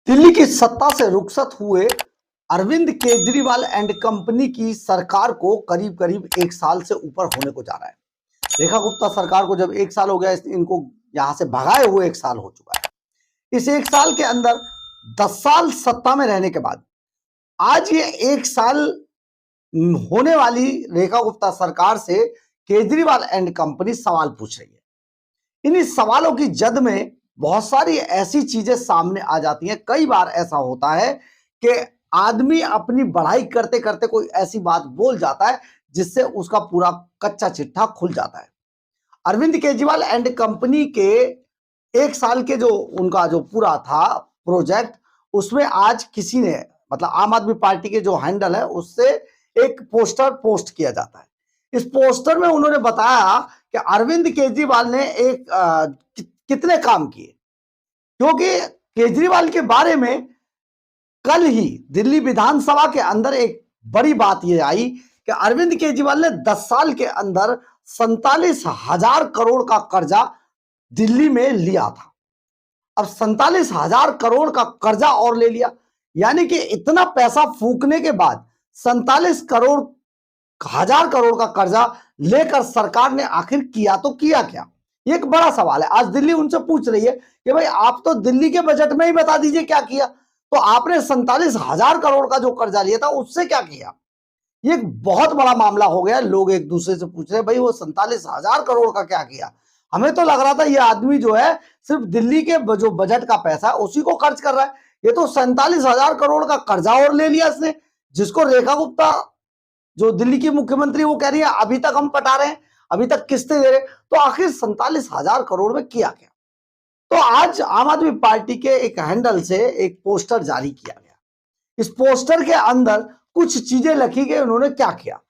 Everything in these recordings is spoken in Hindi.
दिल्ली की सत्ता से रुखसत हुए अरविंद केजरीवाल एंड कंपनी की सरकार को करीब करीब एक साल से ऊपर होने को जा रहा है। रेखा गुप्ता सरकार को जब एक साल हो गया, इनको यहां से भगाए हुए एक साल हो चुका है। इस एक साल के अंदर 10 साल सत्ता में रहने के बाद आज ये एक साल होने वाली रेखा गुप्ता सरकार से केजरीवाल एंड कंपनी सवाल पूछ रही है। इन्हीं सवालों की जद में बहुत सारी ऐसी चीजें सामने आ जाती हैं। कई बार ऐसा होता है कि आदमी अपनी बढ़ाई करते करते कोई ऐसी बात बोल जाता है जिससे उसका पूरा कच्चा चिट्ठा खुल जाता है। अरविंद केजरीवाल एंड कंपनी के एक साल के जो उनका जो पूरा था प्रोजेक्ट, उसमें आज किसी ने मतलब आम आदमी पार्टी के जो हैंडल है उससे एक पोस्टर पोस्ट किया जाता है। इस पोस्टर में उन्होंने बताया कि अरविंद केजरीवाल ने कितने काम किए, क्योंकि केजरीवाल के बारे में कल ही दिल्ली विधानसभा के अंदर एक बड़ी बात यह आई कि अरविंद केजरीवाल ने 10 साल के अंदर 47,000 करोड़ का कर्जा दिल्ली में लिया था। अब 47,000 करोड़ का कर्जा और ले लिया, यानी कि इतना पैसा फूकने के बाद 47,000 करोड़ का कर्जा लेकर सरकार ने आखिर किया तो किया क्या? ये एक बड़ा सवाल है। आज दिल्ली उनसे पूछ रही है कि भाई आप तो दिल्ली के बजट में ही बता दीजिए क्या किया। तो आपने 47,000 करोड़ का जो कर्जा लिया था उससे क्या किया? ये एक बहुत बड़ा मामला हो गया। लोग एक दूसरे से पूछ रहे हैं भाई वो 47,000 करोड़ का क्या किया। हमें तो लग रहा था ये आदमी जो है सिर्फ दिल्ली के जो बजट का पैसा है उसी को खर्च कर रहा है। ये तो 47,000 करोड़ का कर्जा और ले लिया इसने, जिसको रेखा गुप्ता जो दिल्ली की मुख्यमंत्री वो कह रही है अभी तक हम पटा रहे हैं, अभी तक किस्तें दे रहे। तो आखिर 47,000 करोड़ में किया क्या? तो आज आम आदमी पार्टी के एक हैंडल से एक पोस्टर जारी किया गया। इस पोस्टर के अंदर कुछ चीजें लिखी गई। उन्होंने क्या किया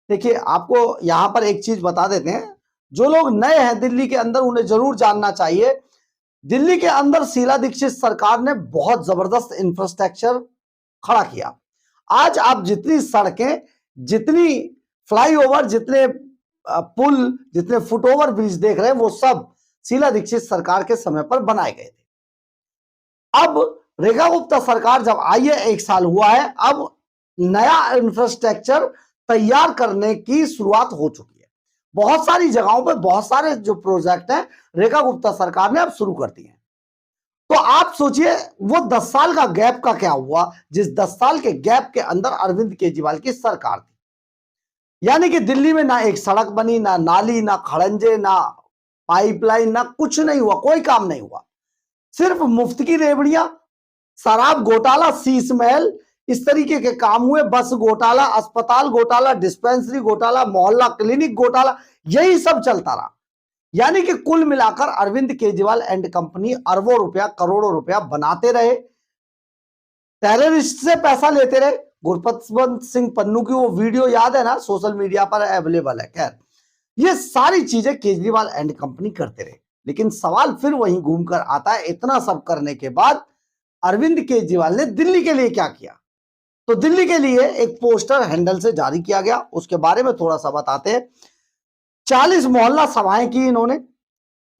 देखिए, आपको यहां पर एक चीज बता देते हैं। जो लोग नए हैं दिल्ली के अंदर उन्हें जरूर जानना चाहिए। दिल्ली के अंदर शीला दीक्षित सरकार ने बहुत जबरदस्त इंफ्रास्ट्रक्चर खड़ा किया। आज आप जितनी सड़कें, जितनी फ्लाईओवर, जितने पुल, जितने फुटओवर ब्रिज देख रहे हैं वो सब शीला दीक्षित सरकार के समय पर बनाए गए थे। अब रेखा गुप्ता सरकार जब आई है, एक साल हुआ है, अब नया इंफ्रास्ट्रक्चर तैयार करने की शुरुआत हो चुकी है। बहुत सारी जगहों पे बहुत सारे जो प्रोजेक्ट हैं रेखा गुप्ता सरकार ने अब शुरू कर दिए हैं। तो आप सोचिए वो 10 साल का गैप का क्या हुआ, जिस 10 साल के गैप के अंदर अरविंद केजरीवाल की सरकार थी। यानी कि दिल्ली में ना एक सड़क बनी, ना नाली, ना खड़ंजे, ना पाइपलाइन, ना कुछ नहीं हुआ, कोई काम नहीं हुआ। सिर्फ मुफ्त की रेवड़ियां, शराब घोटाला, शीश महल, इस तरीके के काम हुए। बस घोटाला, अस्पताल घोटाला, डिस्पेंसरी घोटाला, मोहल्ला क्लिनिक घोटाला, यही सब चलता रहा। यानी कि कुल मिलाकर अरविंद केजरीवाल एंड कंपनी अरबों रुपया, करोड़ों रुपया बनाते रहे, टेररिस्ट से पैसा लेते रहे। गुरपतवंत सिंह पन्नू की वो वीडियो याद है ना, सोशल मीडिया पर अवेलेबल है। खैर, ये सारी चीजें केजरीवाल एंड कंपनी करते रहे। लेकिन सवाल फिर वहीं घूमकर आता है, इतना सब करने के बाद अरविंद केजरीवाल ने दिल्ली के लिए क्या किया? तो दिल्ली के लिए एक पोस्टर हैंडल से जारी किया गया, उसके बारे में थोड़ा सा बताते हैं। 40 मोहल्ला सभाएं की इन्होंने,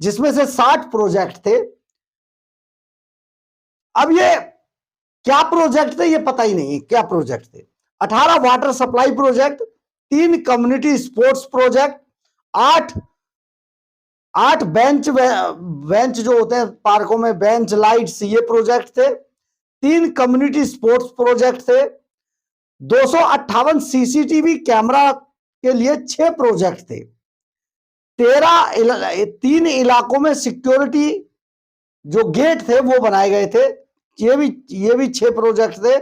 जिसमें से 60 प्रोजेक्ट थे। अब ये क्या प्रोजेक्ट थे ये पता ही नहीं क्या प्रोजेक्ट थे। 18 water supply project, 3 community sports project, 8 bench जो होते हैं पार्कों में, बेंच लाइट्स, ये प्रोजेक्ट थे। 3 कम्युनिटी स्पोर्ट्स प्रोजेक्ट थे। 258 सीसीटीवी कैमरा के लिए 6 प्रोजेक्ट थे। 3 इलाकों में सिक्योरिटी जो गेट थे वो बनाए गए थे, ये भी 6 प्रोजेक्ट थे।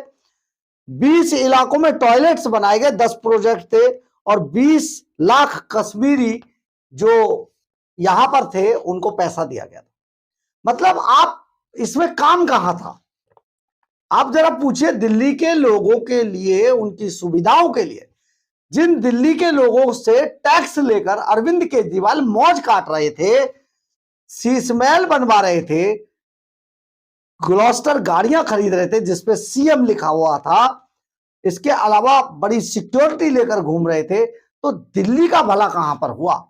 20 इलाकों में टॉयलेट्स बनाए गए, 10 प्रोजेक्ट थे। और 20 लाख कश्मीरी जो यहां पर थे उनको पैसा दिया गया था। मतलब आप इसमें काम कहां था? आप जरा पूछिए दिल्ली के लोगों के लिए, उनकी सुविधाओं के लिए, जिन दिल्ली के लोगों से टैक्स लेकर अरविंद केजरीवाल मौज काट रहे थे, शीश महल बनवा रहे थे, ग्लॉस्टर गाड़ियां खरीद रहे थे जिसपे सीएम लिखा हुआ था, इसके अलावा बड़ी सिक्योरिटी लेकर घूम रहे थे, तो दिल्ली का भला कहां पर हुआ?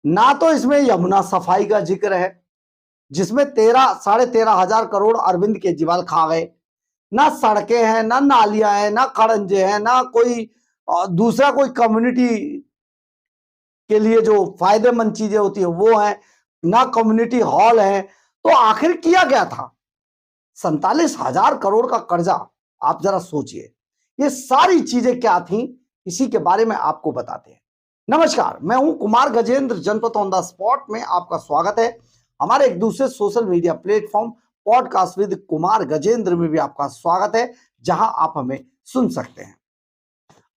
ना तो इसमें यमुना सफाई का जिक्र है, जिसमें 13-13,500 करोड़ अरविंद केजरीवाल खा गए। ना सड़कें हैं, ना नालियां हैं, ना खड़ंजे हैं, ना कोई दूसरा कोई कम्युनिटी के लिए जो फायदेमंद चीजें होती है वो है, ना कम्युनिटी हॉल है। तो आखिर किया गया था 47,000 करोड़ का कर्जा। आप जरा सोचिए ये सारी चीजें क्या थी, इसी के बारे में आपको बताते हैं। नमस्कार, मैं हूं कुमार गजेंद्र, जनपद ऑन द स्पॉट में आपका स्वागत है। हमारे एक दूसरे social media platform podcast with Kumar Gajendra में भी आपका स्वागत है, जहां आप हमें सुन सकते हैं।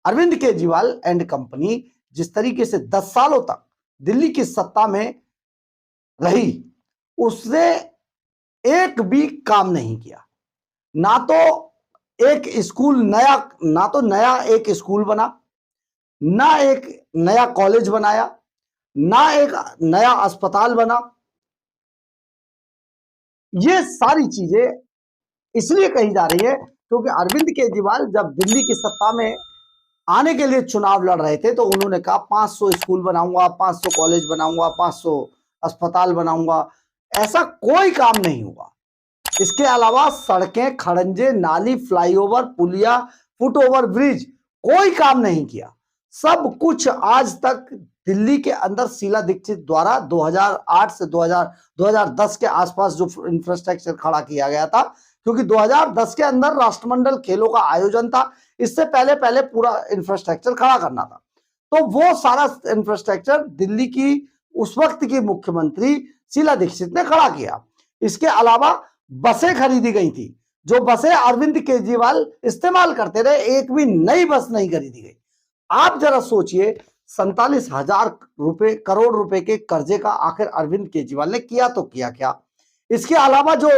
अरविंद केजरीवाल एंड कंपनी जिस तरीके से 10 सालों तक दिल्ली की सत्ता में रही, उसने एक भी काम नहीं किया। ना तो एक स्कूल नया, ना तो नया एक स्कूल बना, ना एक नया कॉलेज बनाया, ना एक नया अस्पताल बना। ये सारी चीजें इसलिए कही जा रही है क्योंकि अरविंद केजरीवाल जब दिल्ली की सत्ता में आने के लिए चुनाव लड़ रहे थे तो उन्होंने कहा 500 स्कूल बनाऊंगा, 500 कॉलेज बनाऊंगा, 500 अस्पताल बनाऊंगा। ऐसा कोई काम नहीं हुआ। इसके अलावा सड़कें, खड़ंजे, नाली, फ्लाईओवर, पुलिया, फुटओवर ब्रिज, कोई काम नहीं किया। सब कुछ आज तक दिल्ली के अंदर शीला दीक्षित द्वारा 2008 से 2010 के आसपास जो इंफ्रास्ट्रक्चर खड़ा किया गया था, क्योंकि 2010 के अंदर राष्ट्रमंडल खेलों का आयोजन था, इससे पहले पहले पूरा इंफ्रास्ट्रक्चर खड़ा करना था। तो वो सारा इंफ्रास्ट्रक्चर दिल्ली की उस वक्त की मुख्यमंत्री शीला दीक्षित ने खड़ा किया। इसके अलावा बसें खरीदी गई थी, जो बसें अरविंद केजरीवाल इस्तेमाल करते रहे, एक भी नई बस नहीं खरीदी गई। आप जरा सोचिए 47,000 करोड़ रुपए के कर्जे का आखिर अरविंद केजरीवाल ने किया तो किया क्या। इसके अलावा जो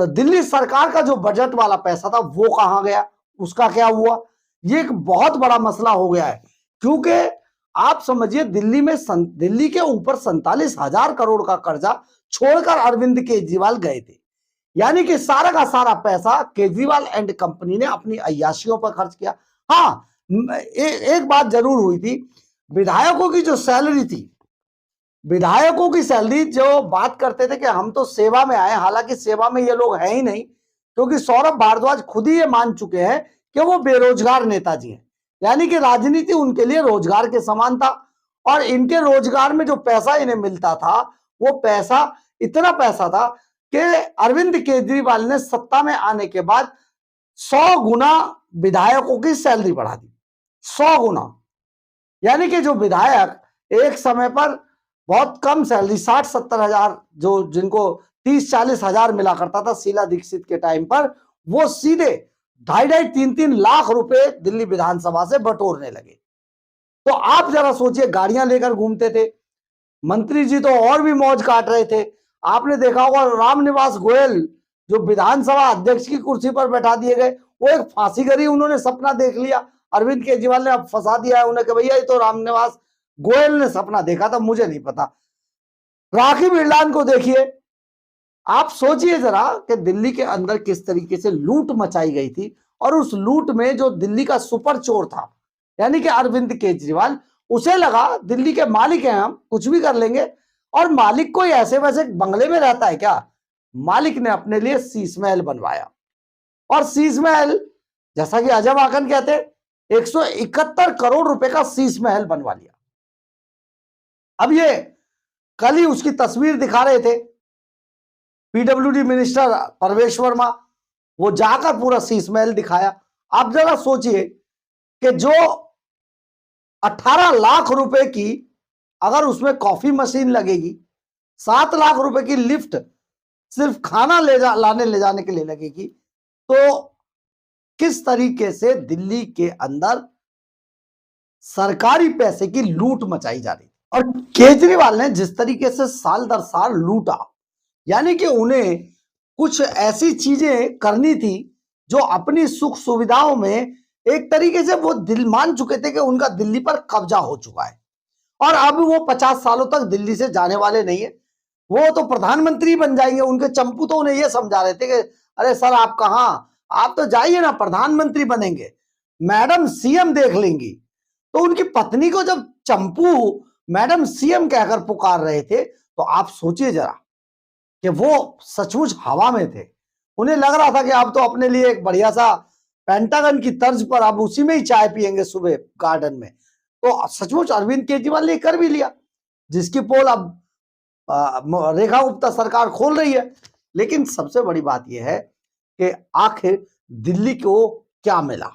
दिल्ली सरकार का जो बजट वाला पैसा था वो कहां गया, उसका क्या हुआ, ये एक बहुत बड़ा मसला हो गया है। क्योंकि आप समझिए दिल्ली के ऊपर 47,000 करोड़ का कर्जा छोड़कर अरविंद केजरीवाल गए थे। यानी कि सारा का सारा पैसा केजरीवाल एंड कंपनी ने अपनी अय्याशियों पर खर्च किया। हाँ, एक बात जरूर हुई थी, विधायकों की जो सैलरी थी, विधायकों की सैलरी जो बात करते थे कि हम तो सेवा में आए, हालांकि सेवा में ये लोग हैं ही नहीं, क्योंकि सौरभ भारद्वाज खुद ही ये मान चुके हैं कि वो बेरोजगार नेताजी हैं। यानी कि राजनीति उनके लिए रोजगार के समान था, और इनके रोजगार में जो पैसा इन्हें मिलता था वो पैसा, इतना पैसा था कि अरविंद केजरीवाल ने सत्ता में आने के बाद 100 गुना विधायकों की सैलरी बढ़ा दी। 100 गुना। यानी कि जो विधायक एक समय पर बहुत कम सैलरी 60-70 हजार, जो जिनको 30-40 हजार मिला करता था शीला दीक्षित के टाइम पर, वो सीधे 2.5-3 लाख रुपए दिल्ली विधानसभा से बटोरने लगे। तो आप जरा सोचिए, गाड़ियां लेकर घूमते थे। मंत्री जी तो और भी मौज काट रहे थे। आपने देखा होगा रामनिवास गोयल जो विधानसभा अध्यक्ष की कुर्सी पर बैठा दिए गए, वो एक फांसीगरी उन्होंने सपना देख लिया। अरविंद केजरीवाल ने अब फंसा दिया है उन्हें कि भैया ये तो रामनिवास गोयल ने सपना देखा था, मुझे नहीं पता। राखी बिरलान को देखिए, आप सोचिए जरा कि दिल्ली के अंदर किस तरीके से लूट मचाई गई थी, और उस लूट में जो दिल्ली का सुपर चोर था यानी कि अरविंद केजरीवाल, उसे लगा दिल्ली के मालिक हैं, हम कुछ भी कर लेंगे। और मालिक कोई ऐसे वैसे बंगले में रहता है क्या? मालिक ने अपने लिए शीश महल बनवाया, और शीश महल, जैसा कि अजय माकन कहते हैं, 171 करोड़ रुपए का शीश महल बनवा लिया। अब ये कल ही उसकी तस्वीर दिखा रहे थे पीडब्ल्यूडी मिनिस्टर परवेश वर्मा, वो जाकर पूरा शीश महल दिखाया। आप जरा सोचिए कि जो 18 लाख रुपए की अगर उसमें कॉफी मशीन लगेगी, 7 लाख रुपए की लिफ्ट सिर्फ खाना लाने ले जाने के लिए लगेगी, तो किस तरीके से दिल्ली के अंदर सरकारी पैसे की लूट मचाई जा रही। और केजरीवाल ने जिस तरीके से साल दर साल लूटा, यानी कि उन्हें कुछ ऐसी चीजें करनी थी जो अपनी सुख सुविधाओं में एक तरीके से वो दिल मान चुके थे कि उनका दिल्ली पर कब्जा हो चुका है, और अब वो 50 सालों तक दिल्ली से जाने वाले नहीं है। वो तो प्रधानमंत्री बन जाएंगे। उनके चंपू तो उन्हें ये समझा रहे थे कि अरे सर आप कहां, आप तो जाइए ना, प्रधानमंत्री बनेंगे, मैडम सीएम देख लेंगी। तो उनकी पत्नी को जब चंपू मैडम सीएम कहकर पुकार रहे थे, तो आप सोचिए जरा कि वो सचमुच हवा में थे। उन्हें लग रहा था कि अब तो अपने लिए एक बढ़िया सा पेंटागन की तर्ज पर अब उसी में ही चाय पियेंगे सुबह गार्डन में। तो सचमुच अरविंद केजरीवाल ने कर भी लिया, जिसकी पोल अब रेखा गुप्ता सरकार खोल रही है। लेकिन सबसे बड़ी बात यह है कि आखिर दिल्ली को क्या मिला।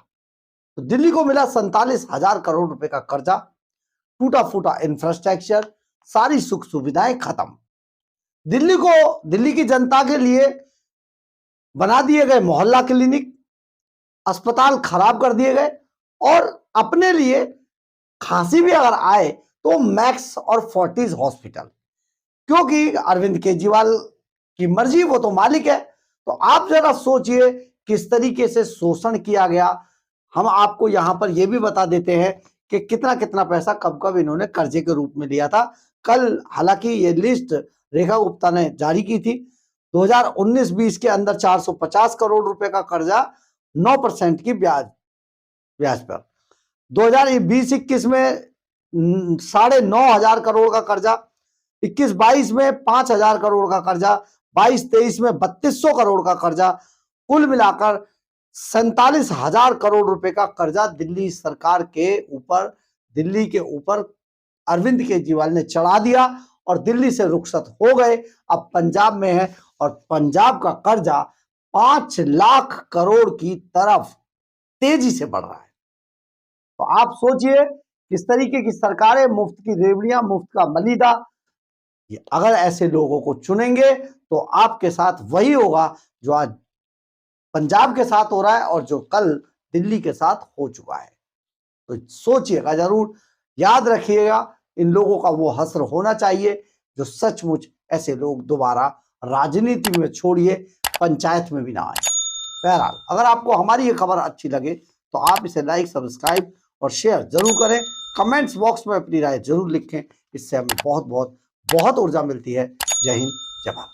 तो दिल्ली को मिला 47,000 करोड़ रुपए का कर्जा, टूटा फूटा इंफ्रास्ट्रक्चर, सारी सुख सुविधाएं खत्म। दिल्ली की जनता के लिए बना दिए गए मोहल्ला क्लिनिक, अस्पताल खराब कर दिए गए, और अपने लिए खांसी भी अगर आए तो मैक्स और फोर्टिस हॉस्पिटल, क्योंकि अरविंद केजरीवाल की मर्जी, वो तो मालिक है। तो आप जरा सोचिए किस तरीके से शोषण किया गया। हम आपको यहां पर यह भी बता देते हैं कि कितना कितना पैसा कब कब इन्होंने कर्जे के रूप में लिया था। कल हालांकि ये लिस्ट रेखा गुप्ता ने जारी की थी। 2019-20 के अंदर 450 करोड़ रुपए का कर्जा 9% की ब्याज पर। 2020-21 में 9,500 करोड़ का कर्जा, 21-22 में 5,000 करोड़ का कर्जा, 22-23 में 3,200 करोड़ का कर्जा, कुल मिलाकर 47,000 करोड़ रुपए का कर्जा दिल्ली सरकार के ऊपर, दिल्ली के ऊपर अरविंद केजरीवाल ने चढ़ा दिया और दिल्ली से रुखसत हो गए। अब पंजाब में है और पंजाब का कर्जा 5 लाख करोड़ की तरफ तेजी से बढ़ रहा है। तो आप सोचिए किस तरीके की सरकारें, मुफ्त की रेवड़ियां, मुफ्त का मलीदा। अगर ऐसे लोगों को चुनेंगे तो आपके साथ वही होगा जो आज पंजाब के साथ हो रहा है और जो कल दिल्ली के साथ हो चुका है। तो सोचिएगा जरूर, याद रखिएगा, इन लोगों का वो हश्र होना चाहिए जो सचमुच ऐसे लोग दोबारा राजनीति में, छोड़िए पंचायत में भी ना आए। बहरहाल, अगर आपको हमारी ये खबर अच्छी लगे तो आप इसे लाइक, सब्सक्राइब और शेयर जरूर करें। कमेंट्स बॉक्स में अपनी राय जरूर लिखें, इससे हमें बहुत बहुत बहुत ऊर्जा मिलती है। जय हिंद, जय भारत।